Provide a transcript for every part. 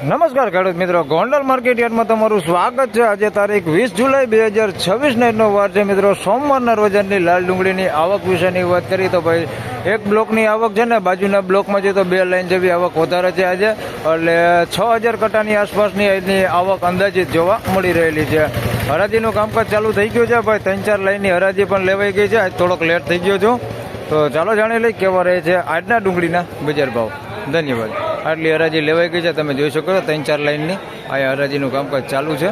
નમસ્કાર ખેડૂત મિત્રો, ગોંડલ માર્કેટ યાર્ડમાં તમારું સ્વાગત છે। આજે તારીખ 20 જુલાઈ 2026 નો વાર છે મિત્રો, સોમવારના રોજની લાલ ડુંગળીની આવક વિશેની વાત કરી તો ભાઈ એક બ્લોકની આવક છે ને બાજુના બ્લોકમાં જે તો 2 લાઈન જેવી આવક વધારે છે આજે, એટલે 6000 કટ્ટાની આસપાસની આજની આવક અંદાજિત જોવા મળી રહેલી છે। હરાજીનું કામકાજ ચાલુ થઈ ગયું છે ભાઈ, 3-4 લાઈનની હરાજી પણ લેવાઈ ગઈ છે। આજ થોડોક લેટ થઈ ગયો છું, તો ચાલો જાણી લઈ કેવા રહે છે આજના ડુંગળીના બજાર ભાવ। ધન્યવાદ। આટલી હરાજી લેવાઈ ગઈ છે, તમે જોઈ શકો છો 3-4 લાઈનની આ હરાજીનું કામકાજ ચાલુ છે।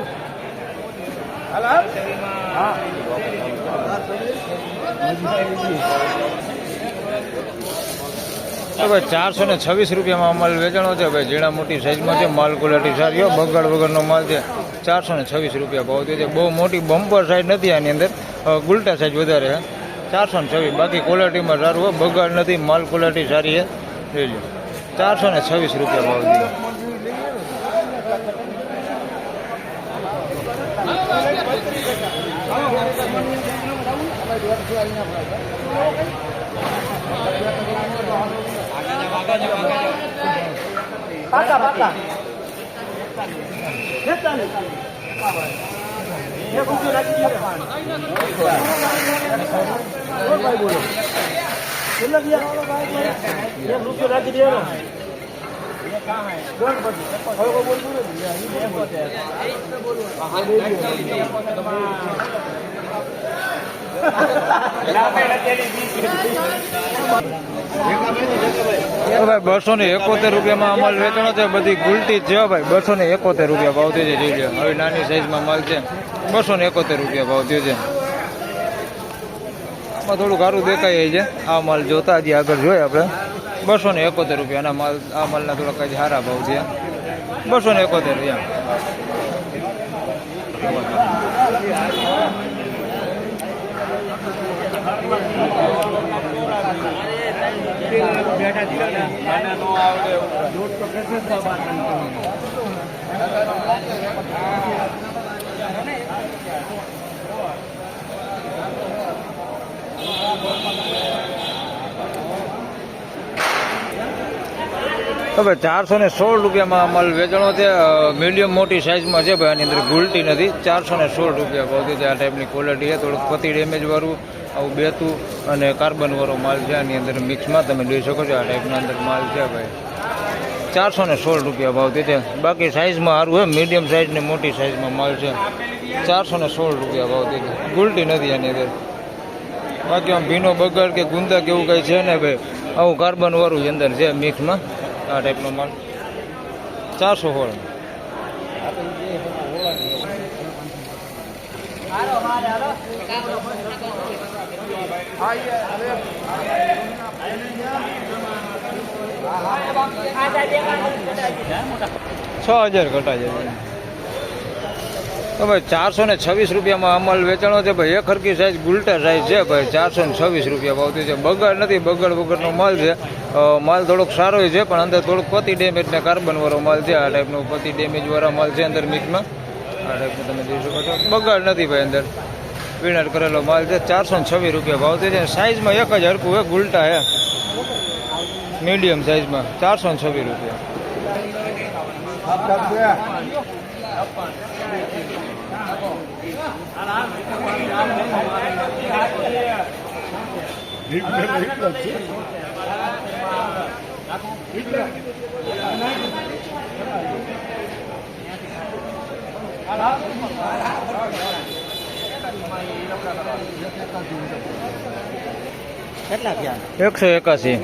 ભાઈ 426 રૂપિયામાં માલ વેચાણો છે ભાઈ, ઝીણા મોટી સાઈઝમાં છે, માલ ક્વોલિટી સારી હો, બગાડ વગરનો માલ છે। 426 રૂપિયા ભાવ છે, બહુ મોટી બમ્પર સાઈઝ નથી, આની અંદર ગુલટા સાઈઝ વધારે છે। 426, બાકી ક્વોલિટીમાં સારું હોય, બગાડ નથી, માલ ક્વોલિટી સારી છે, લઈ લો। 426 રૂપિયા ભાવ દીધો। ભાઈ 271 રૂપિયામાં અમાલ વેચાણો છે, બધી ગુલટી છે ભાઈ। 271 રૂપિયા ભાવ થયો છે, જોઈ લો। હવે નાની સાઈઝમાં માલ છે, 271 રૂપિયા ભાવ થયો છે। આમાં થોડું સારું દેખાય છે આ માલ જોતા, હજી આગળ જોઈએ આપણે। 271 રૂપિયાના માલ, આ માલના થોડાક હજી સારા ભાવ છે। 271 રૂપિયા। હવે 416 રૂપિયામાં માલ વેચાણો છે, મીડિયમ મોટી સાઇઝમાં છે ભાઈ, આની અંદર ગુલટી નથી। 416 રૂપિયા ભાવ છે। આ ટાઈપની ક્વોલિટી છે, થોડુંક પતિ ડેમેજ વાળું આવું બેતું અને કાર્બન વાળો માલ છે આની અંદર મિક્સમાં, તમે જોઈ શકો છો આ ટાઈપના અંદર માલ છે ભાઈ। 416 રૂપિયા ભાવ છે। બાકી સાઇઝમાં સારું હોય, મીડિયમ સાઇઝ ને મોટી સાઇઝમાં માલ છે। 416 રૂપિયા ભાવ છે, ગુલટી નથી આની અંદર। બાકી આમ ભીનો બગાડ કે ગુંદા કે એવું કંઈ છે ને ભાઈ, આવું કાર્બન વાળું અંદર છે મિક્સમાં, આ ટાઈપનો માલ 416। $6000 ઘટા છે તો ભાઈ। 426 રૂપિયામાં અમાલ વેચાણો છે ભાઈ, એક હરકી સાઈઝ ગુલટા સાઈઝ છે ભાઈ। 426 રૂપિયા ભાવતી છે, બગાડ નથી, બગાડ વગરનો માલ છે। માલ થોડોક સારો છે, પણ અંદર થોડોક પતિ ડેમેજ ને કાર્બન વાળો માલ છે। આ ટાઈપનો પતિ ડેમેજ વાળા માલ છે અંદર મિક્સમાં, આ ટાઈપનો તમે જોઈ શકો છો, બગાડ નથી ભાઈ, અંદર પીનટ કરેલો માલ છે। 426 રૂપિયા ભાવતી છે। સાઈઝમાં એક જ હરકું છે, ગુલટા છે મીડિયમ સાઈઝમાં। 426 રૂપિયા। કેટલા થયા? 181।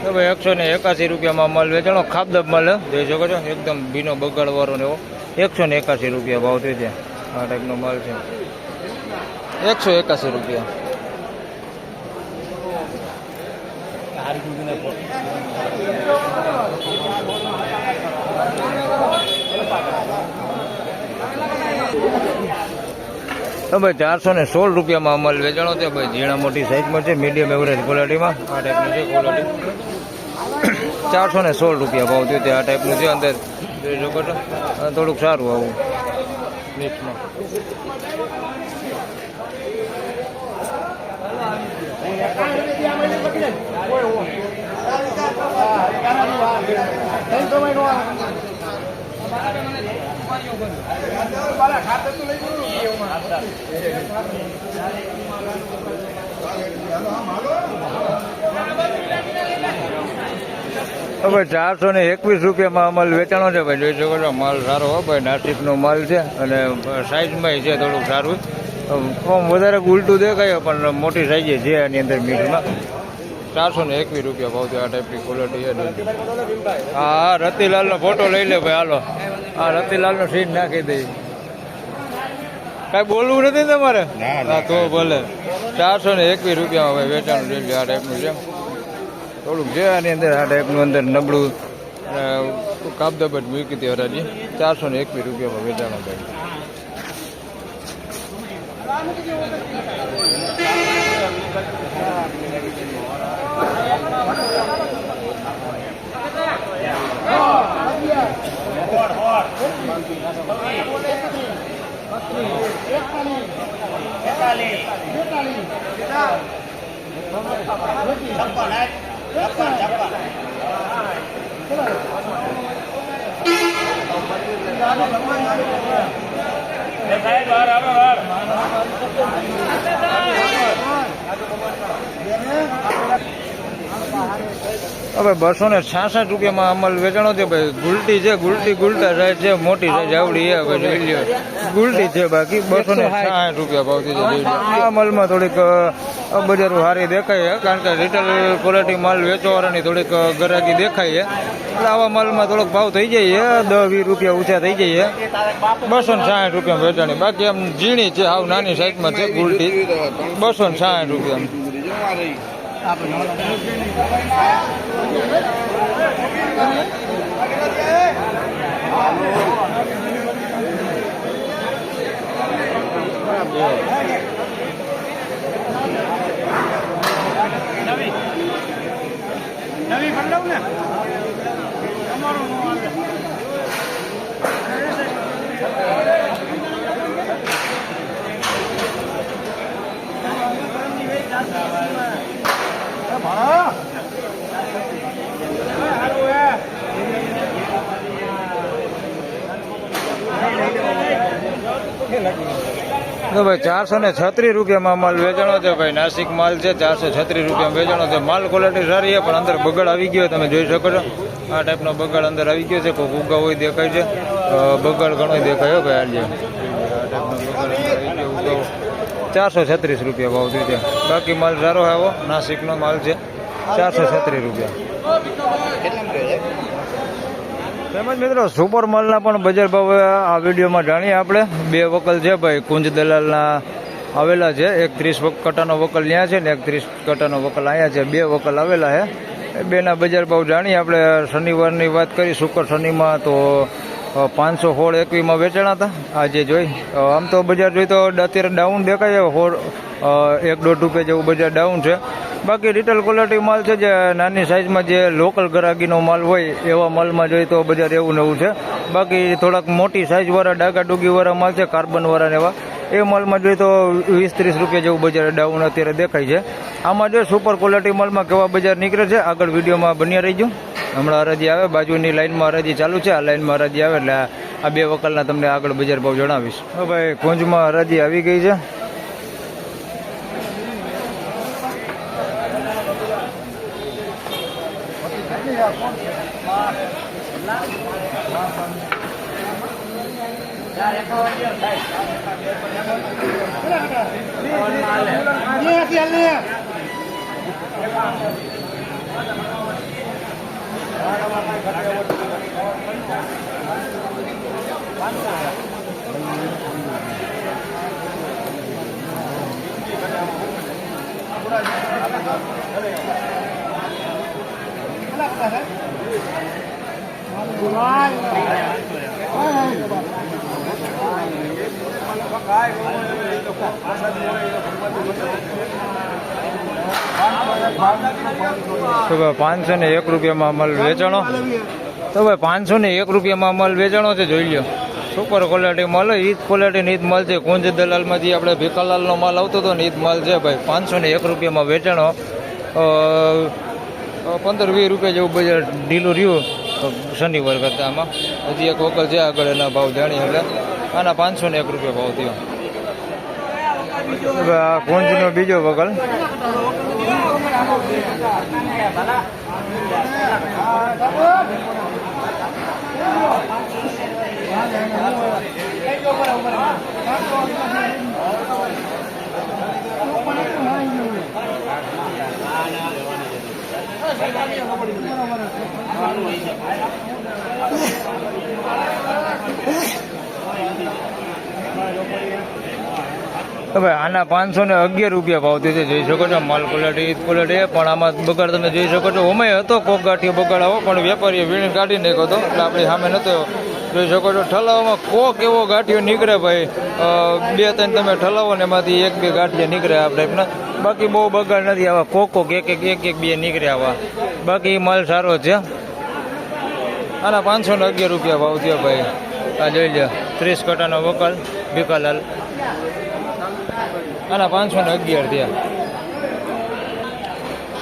તો ભાઈ 181 રૂપિયામાં માલ વેચાણો, ખાબદબ માલ જોઈ શકો છો, એકદમ ભીનો બગાડ વાળો ને એવો। 181 રૂપિયા ભાવ થયો છે, આ ટાઈપનો માલ છે। 181 રૂપિયા। તો ભાઈ 416 રૂપિયામાં માલ વેચાણો છે ભાઈ, ઝીણા મોટી સાઈઝમાં છે, મીડિયમ એવરેજ ક્વોલિટીમાં, આ ટાઈપની છે ક્વોલિટી। 416 રૂપિયા ભાવ થયો છે, આ ટાઈપનું છે અંદર જોઈ શકો છો, થોડુંક સારું આવું મિક્સમાં। હવે 421 રૂપિયામાં અમલ વેચાણો છે ભાઈ, જોઈ શકો છો. માલ સારો હોય ભાઈ, નાસિકનો માલ છે અને સાઈઝમાં છે થોડુંક સારું. આમ વધારે ઉલટું દેખાય પણ મોટી સાઈઝ છે આની અંદર મીટમાં. 421 રૂપિયા ભાવ છે. આ ટાઈપની ક્વોલિટી છે. હા, રતિલાલનો ફોટો લઈ લે ભાઈ, હાલો. હા, રતિલાલનો સીન નાખી દઈ. કાંઈ બોલવું નથી તમારે? હા, તો ભલે. 421 રૂપિયામાં ભાઈ વેચાણું લઈ લે. આ ટાઈપનું છે, થોડુંક છે આની અંદર. આ ટાઈપનું અંદર નબળું કાપદબટ મૂકી હતી હરાજી. 421 રૂપિયામાં વેચાણો ભાઈ. હવે 266 રૂપિયામાં અમલ વેચાણો છે ભાઈ. ગુલટી છે, ગુલટા સાઈઝ છે, મોટી સાઈઝ આવડી છે ભાઈ, જોઈ લ્યો. ગુલટી છે, બાકી 260 રૂપિયા ભાવથી છે. આ અમલમાં થોડીક બજારો સારી દેખાય છે, કારણ કે રિટેલ ક્વોલિટી માલ વેચવાવાળાની થોડીક ગરાકી દેખાય છે. એટલે આવા માલમાં થોડોક ભાવ થઈ જાય છે, 10-20 રૂપિયા ઊંચા થઈ જાય છે. 260 રૂપિયા વેચાણી. બાકી આમ ઝીણી છે, હાવ નાની સાઈઝમાં છે ગુલટી. 260 રૂપિયા. નવી બદલાવ ને તમારું તો ભાઈ 436 રૂપિયામાં માલ વેચાણો છે ભાઈ. નાસિક માલ છે, 436 રૂપિયામાં વેચાણો છે. માલ ક્વોલિટી સારી છે, પણ અંદર બગડ આવી ગયો. તમે જોઈ શકો છો, આ ટાઈપનો બગડ અંદર આવી ગયો છે. કોઈ ઉગા હોય દેખાય છે, બગડ ઘણો દેખાય ભાઈ. આ ટાઈપનો બગડ 436 રૂપિયા ભાવ થયો છે. બાકી માલ સારો આવો નાસિકનો માલ છે. 436 રૂપિયા. તેમજ મિત્રો સુપર માલના પણ બજાર ભાવ આ વિડીયોમાં જાણીએ આપણે. 2 વકલ છે ભાઈ, કુંજ દલાલના આવેલા છે. એક 30 કટાનો વકલ ત્યાં છે ને એક 30 કટાનો વકલ અહીંયા છે. 2 વકલ આવેલા છે. એ બેના બજાર ભાવ જાણીએ આપણે. શનિવારની વાત કરી, શુક્ર શનિમાં તો 516-21 વેચાણા હતા. આજે જોઈ આમ તો બજાર જોઈ તો અત્યારે ડાઉન દેખાય છે. 1-1.5 રૂપિયા જેવું બજાર ડાઉન છે. બાકી રિટેલ ક્વોલિટી માલ છે, જે નાની સાઇઝમાં જે લોકલ ગરાગીનો માલ હોય એવા માલમાં જોઈએ તો બજાર એવું નવું છે. બાકી થોડાક મોટી સાઇઝવાળા ડાગા ડુગીવાળા માલ છે, કાર્બનવાળા ને એવા, એ માલમાં જોઈએ તો 20-30 રૂપિયા જેવું બજાર ડાઉન અત્યારે દેખાય છે. આમાં જો સુપર ક્વોલિટી માલમાં કેવા બજાર નીકળે છે આગળ વિડીયોમાં બન્યા રહીજો. હમણાં હરાજી આવે, બાજુની લાઇનમાં હરાજી ચાલુ છે. આ લાઇનમાં હરાજી આવે એટલે આ 2 વકલના તમને આગળ બજાર ભાવ જણાવીશ. હવે ભાઈ કુંજમાં હરાજી આવી ગઈ છે. તો ભાઈ 501 રૂપિયામાં અમલ વેચાણો. તો ભાઈ 501 રૂપિયામાં અમલ વેચાણો છે. જોઈ લો, સુપર ક્વોલિટી માલ. ઈદ ક્વોલિટી ઈદ માલ છે. કુંજ દલાલમાંથી આપણે ભીખાલાલનો માલ આવતો હતો ને ઈદ માલ છે ભાઈ. 501 રૂપિયામાં વેચાણો. 15-20 રૂપિયા જેવું બજાર ઢીલું રહ્યું. તો શનિવાર કરતાં આમાં હજી એક વકલ છે આગળ એના ભાવ જાણી એટલે આના 501 રૂપિયા ભાવ થયો. હવે આ કુંજનો બીજો વકલ હવે આના 511 રૂપિયા ભાવ થયો છે. જોઈ શકો છો માલ ક્વોલિટી પણ આમાં બગાડ તમે જોઈ શકો છો. ઓમેય હતો કોક ગાંઠિયો બગાડ આવો પણ વેપારીએ વીણી કાઢી નાખ્યો હતો એટલે આપણી સામે નહોતો. જોઈ શકો છો ઠલાવવામાં કોક એવો ગાંઠિયો નીકળે ભાઈ, 2-3 તમે ઠલાવો ને એમાંથી 1-2 ગાંઠિયા નીકળે આ ટાઈપના. બાકી બહુ બગાડ નથી. આવા કોક એક બે નીકળે આવા. બાકી માલ સારો છે. આના 511 રૂપિયા ભાવ થયો ભાઈ. આ જોઈ લો 30 કટાનો વકલ ભીખાલાલ, આના 511 થયા.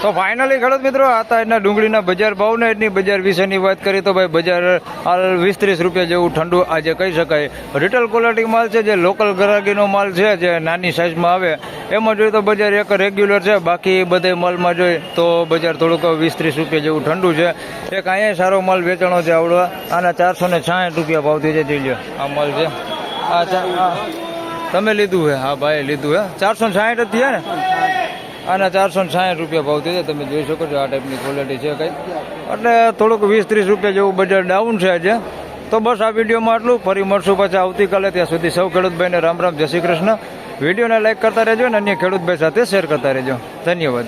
તો ફાઇનલી ખેડૂત મિત્રો હતા એના ડુંગળીના બજાર ભાવને એની બજાર વિશેની વાત કરી તો ભાઈ બજાર હાલ 20-30 રૂપિયા જેવું ઠંડુ આજે કહી શકાય. રિટેલ ક્વોલિટી માલ છે, જે લોકલ ગ્રાહકીનો માલ છે, જે નાની સાઇઝમાં આવે એમાં જોઈએ તો બજાર એક રેગ્યુલર છે. બાકી બધે માલમાં જોઈએ તો બજાર થોડુંક 20-30 રૂપિયા જેવું ઠંડુ છે. એક અહીંયા સારો માલ વેચાણો છે આવડો, આના 460 રૂપિયા ભાવ થયો છે. જોઈ લો આ માલ છે. આ તમે લીધું હે? હા ભાઈ લીધું હે. 460 જ થયા ને? આના 460 રૂપિયા ભાવ થયો છે. તમે જોઈ શકો છો આ ટાઈપની ક્વોલિટી છે કંઈ. એટલે થોડુંક 20-30 રૂપિયા જેવું બજાર ડાઉન છે આજે. તો બસ આ વિડીયોમાં આટલું. ફરી મળશું પાછા આવતીકાલે. ત્યાં સુધી સૌ ખેડૂતભાઈને રામ રામ, જય શ્રી કૃષ્ણ. વિડીયોને લાઈક કરતા રહેજો અને અન્ય ખેડૂતભાઈ સાથે શેર કરતા રહેજો. ધન્યવાદ.